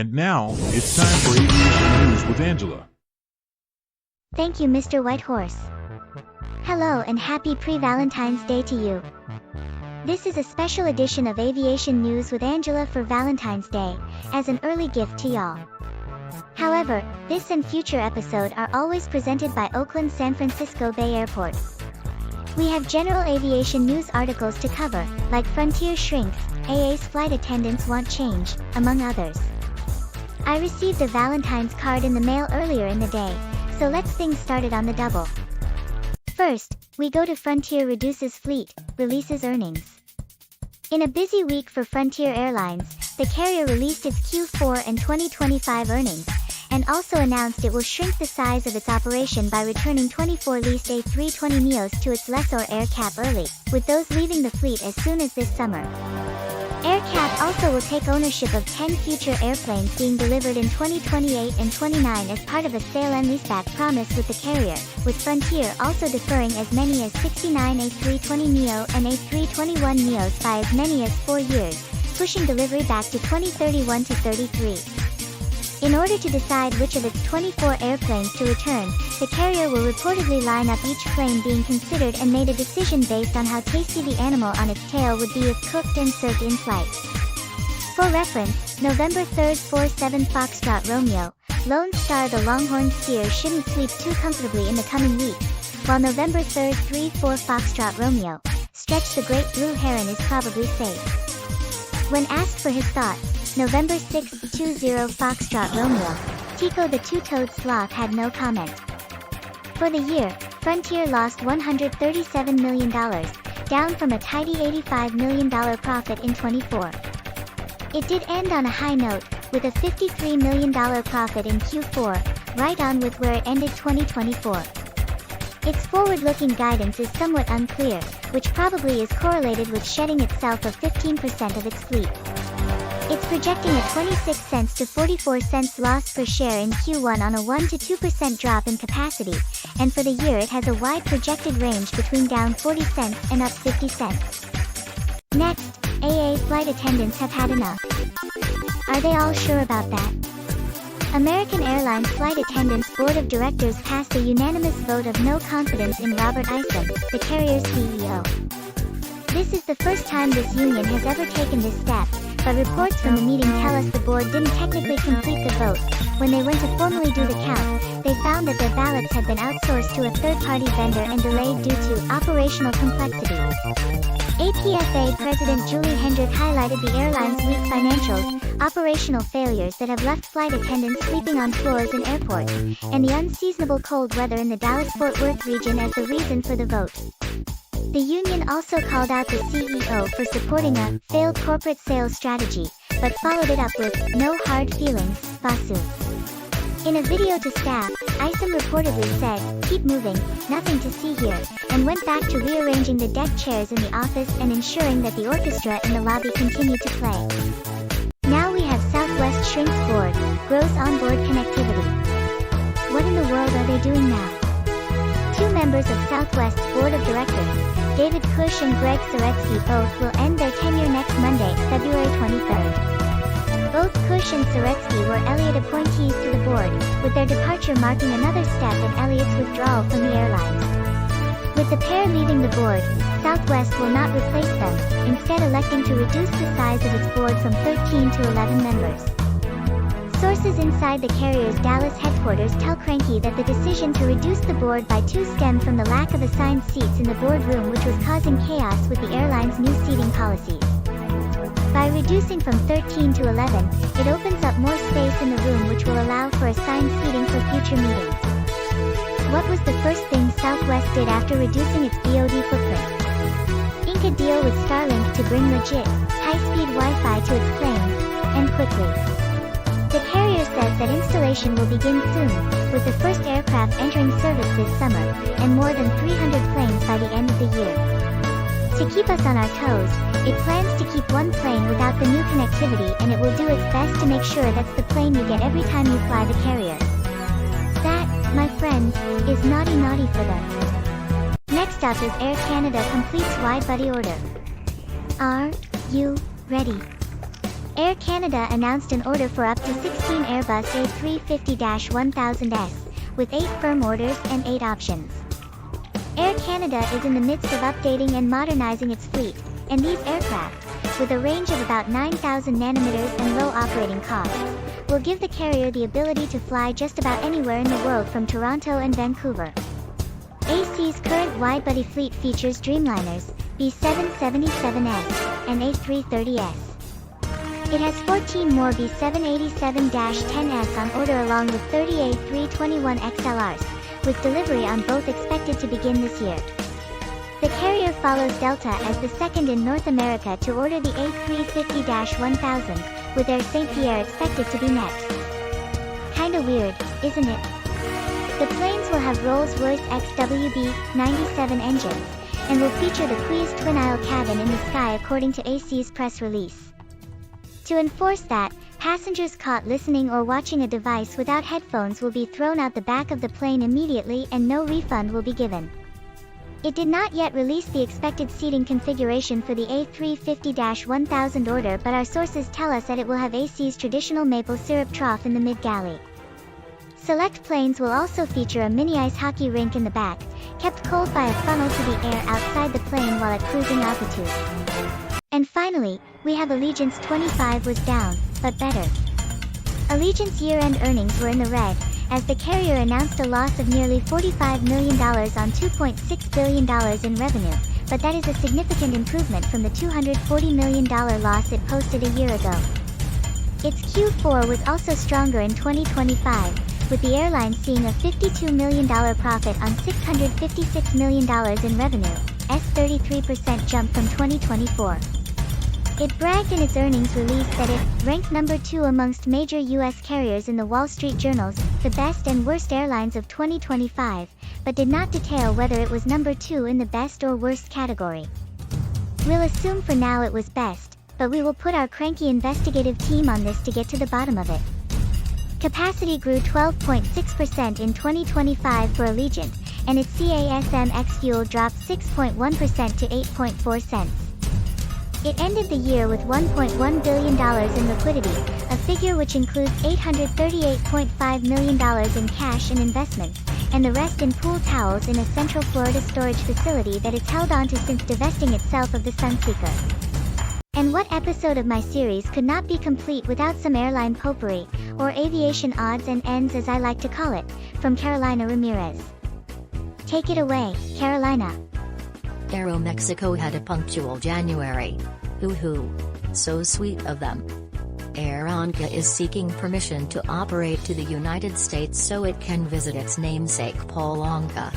And now, it's time for Aviation News with Angela. Thank you, Mr. Whitehorse. Hello and happy pre-Valentine's Day to you. This is a special edition of Aviation News with Angela for Valentine's Day, as an early gift to y'all. However, this and future episode are always presented by Oakland San Francisco Bay Airport. We have general aviation news articles to cover, like Frontier shrinks, AA's flight attendants want change, among others. I received a Valentine's card in the mail earlier in the day, so let's things started on the double. First, we go to Frontier reduces fleet, releases earnings. In a busy week for Frontier Airlines, the carrier released its Q4 and 2025 earnings, and also announced it will shrink the size of its operation by returning 24 leased A320neos to its lessor AerCap early, with those leaving the fleet as soon as this summer. AerCap also will take ownership of 10 future airplanes being delivered in 2028 and 29 as part of a sale and leaseback promise with the carrier, with Frontier also deferring as many as 69 A320neo and A321neos by as many as 4 years, pushing delivery back to 2031 to 33. In order to decide which of its 24 airplanes to return, the carrier will reportedly line up each plane being considered and made a decision based on how tasty the animal on its tail would be if cooked and served in flight. For reference, November 3rd 47 Foxtrot Romeo, Lone Star the Longhorn Steer shouldn't sleep too comfortably in the coming weeks, while November 3rd 34 Foxtrot Romeo, Stretch the Great Blue Heron is probably safe. When asked for his thoughts, November 6, 20 Foxtrot Romeo, Tico the Two-Toed Sloth had no comment. For the year, Frontier lost $137 million, down from a tidy $85 million profit in 24. It did end on a high note, with a $53 million profit in Q4, right on with where it ended 2024. Its forward-looking guidance is somewhat unclear, which probably is correlated with shedding itself of 15% of its fleet. It's projecting a 26 cents to 44 cents loss per share in Q1 on a 1 to 2% drop in capacity, and for the year it has a wide projected range between down 40 cents and up 50 cents. Next, AA flight attendants have had enough. Are they all sure about that? American Airlines Flight Attendants Board of Directors passed a unanimous vote of no confidence in Robert Isom, the carrier's CEO. This is the first time this union has ever taken this step, but reports from the meeting tell us the board didn't technically complete the vote. When they went to formally do the count, they found that their ballots had been outsourced to a third-party vendor and delayed due to operational complexity. APFA President Julie Hendrick highlighted the airline's weak financials, operational failures that have left flight attendants sleeping on floors in airports, and the unseasonable cold weather in the Dallas-Fort Worth region as the reason for the vote. The union also called out the CEO for supporting a failed corporate sales strategy, but followed it up with no hard feelings, Basu. In a video to staff, Isom reportedly said, "Keep moving, nothing to see here," and went back to rearranging the deck chairs in the office and ensuring that the orchestra in the lobby continued to play. Now we have Southwest shrinks board, grows onboard connectivity. What in the world are they doing now? Two members of Southwest's board of directors, David Cush and Greg Saretsky, both will end their tenure next Monday, February 23rd. Both Cush and Saretsky were Elliott appointees to the board, with their departure marking another step in Elliott's withdrawal from the airlines. With the pair leaving the board, Southwest will not replace them, instead electing to reduce the size of its board from 13 to 11 members. Sources inside the carrier's Dallas headquarters tell Cranky that the decision to reduce the board by 2 stemmed from the lack of assigned seats in the boardroom, which was causing chaos with the airline's new seating policies. By reducing from 13 to 11, it opens up more space in the room, which will allow for assigned seating for future meetings. What was the first thing Southwest did after reducing its BOD footprint? Ink a deal with Starlink to bring legit, high-speed Wi-Fi to its planes, and quickly. The carrier says that installation will begin soon, with the first aircraft entering service this summer, and more than 300 planes by the end of the year. To keep us on our toes, it plans to keep one plane without the new connectivity, and it will do its best to make sure that's the plane you get every time you fly the carrier. That, my friends, is naughty for them. Next up is Air Canada completes wide-body order. Are you ready? Air Canada announced an order for up to 16 Airbus A350-1000s, with 8 firm orders and 8 options. Air Canada is in the midst of updating and modernizing its fleet, and these aircraft, with a range of about 9,000 nanometers and low operating costs, will give the carrier the ability to fly just about anywhere in the world from Toronto and Vancouver. AC's current wide-body fleet features Dreamliners, B777s, and A330s. It has 14 more B787-10s on order along with 30 A321XLRs, with delivery on both expected to begin this year. The carrier follows Delta as the second in North America to order the A350-1000, with Air St. Pierre expected to be next. Kinda weird, isn't it? The planes will have Rolls-Royce XWB-97 engines, and will feature the Quiz twin-aisle cabin in the sky according to AC's press release. To enforce that, passengers caught listening or watching a device without headphones will be thrown out the back of the plane immediately and no refund will be given. It did not yet release the expected seating configuration for the A350-1000 order, but our sources tell us that it will have AC's traditional maple syrup trough in the mid-galley. Select planes will also feature a mini ice hockey rink in the back, kept cold by a funnel to the air outside the plane while at cruising altitude. And finally, we have Allegiance 25 was down, but better. Allegiance year-end earnings were in the red, as the carrier announced a loss of nearly $45 million on $2.6 billion in revenue, but that is a significant improvement from the $240 million loss it posted a year ago. Its Q4 was also stronger in 2025, with the airline seeing a $52 million profit on $656 million in revenue, a 33% jump from 2024. It bragged in its earnings release that it ranked number 2 amongst major U.S. carriers in the Wall Street Journal's The Best and Worst Airlines of 2025, but did not detail whether it was number 2 in the best or worst category. We'll assume for now it was best, but we will put our cranky investigative team on this to get to the bottom of it. Capacity grew 12.6% in 2025 for Allegiant, and its CASM ex-fuel dropped 6.1% to 8.4 cents. It ended the year with $1.1 billion in liquidity, a figure which includes $838.5 million in cash and investments, and the rest in pool towels in a Central Florida storage facility that it's held onto since divesting itself of the Sunseeker. And what episode of my series could not be complete without some airline potpourri, or aviation odds and ends as I like to call it, from Carolina Ramirez. Take it away, Carolina. Aeromexico had a punctual January. Hoo-hoo. So sweet of them. Avianca is seeking permission to operate to the United States so it can visit its namesake Paul Anka.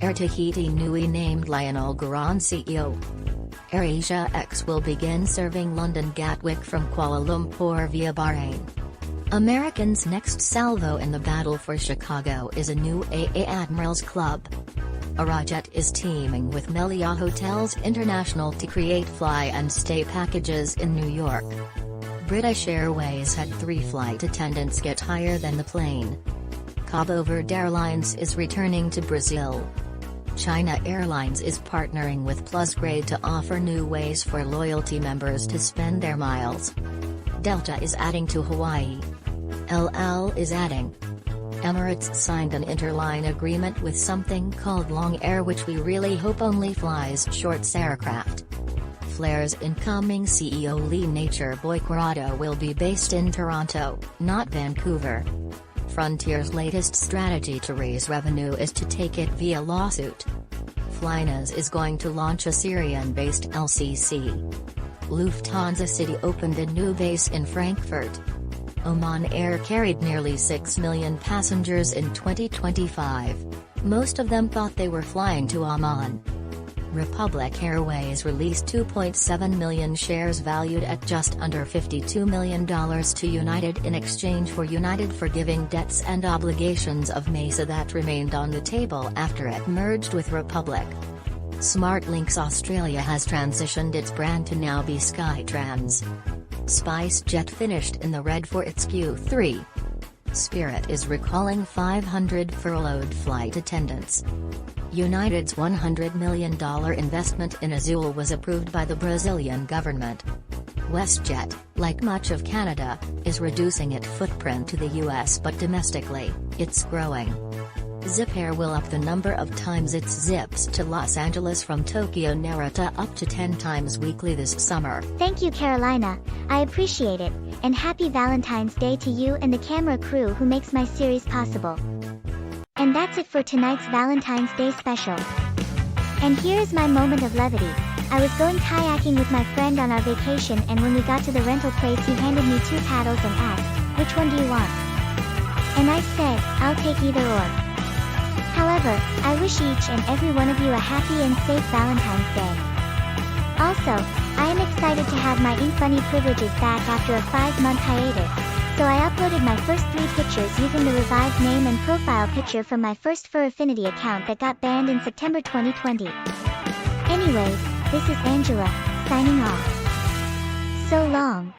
Air Tahiti Nui named Lionel Guerin CEO. AirAsia X will begin serving London Gatwick from Kuala Lumpur via Bahrain. American's next salvo in the battle for Chicago is a new AA Admirals Club. Arajet is teaming with Melia Hotels International to create fly and stay packages in New York. British Airways had 3 flight attendants get higher than the plane. Cabo Verde Airlines is returning to Brazil. China Airlines is partnering with Plusgrade to offer new ways for loyalty members to spend their miles. Delta is adding to Hawaii. LL is adding. Emirates signed an interline agreement with something called Long Air, which we really hope only flies short aircraft. Flier's incoming CEO Lee Nature Boy Corrado will be based in Toronto, not Vancouver. Frontier's latest strategy to raise revenue is to take it via lawsuit. Flynas is going to launch a Syrian-based LCC. Lufthansa City opened a new base in Frankfurt. Oman Air carried nearly 6 million passengers in 2025. Most of them thought they were flying to Oman. Republic Airways released 2.7 million shares valued at just under $52 million to United in exchange for United forgiving debts and obligations of Mesa that remained on the table after it merged with Republic. SmartLynx Australia has transitioned its brand to now be Skytrans. SpiceJet finished in the red for its Q3. Spirit is recalling 500 furloughed flight attendants. United's $100 million investment in Azul was approved by the Brazilian government. WestJet, like much of Canada, is reducing its footprint to the US, but domestically, it's growing. Zip Air will up the number of times it zips to Los Angeles from Tokyo Narita up to 10 times weekly this summer. Thank you, Carolina. I appreciate it, and happy Valentine's Day to you and the camera crew who makes my series possible. And that's it for tonight's Valentine's Day special. And here is my moment of levity. I was going kayaking with my friend on our vacation, and when we got to the rental place he handed me 2 paddles and asked, "Which one do you want?" And I said, "I'll take either or." However, I wish each and every one of you a happy and safe Valentine's Day. Also, I am excited to have my Ink Bunny privileges back after a 5-month hiatus, so I uploaded my first 3 pictures using the revived name and profile picture from my first Fur Affinity account that got banned in September 2020. Anyways, this is Angela, signing off. So long.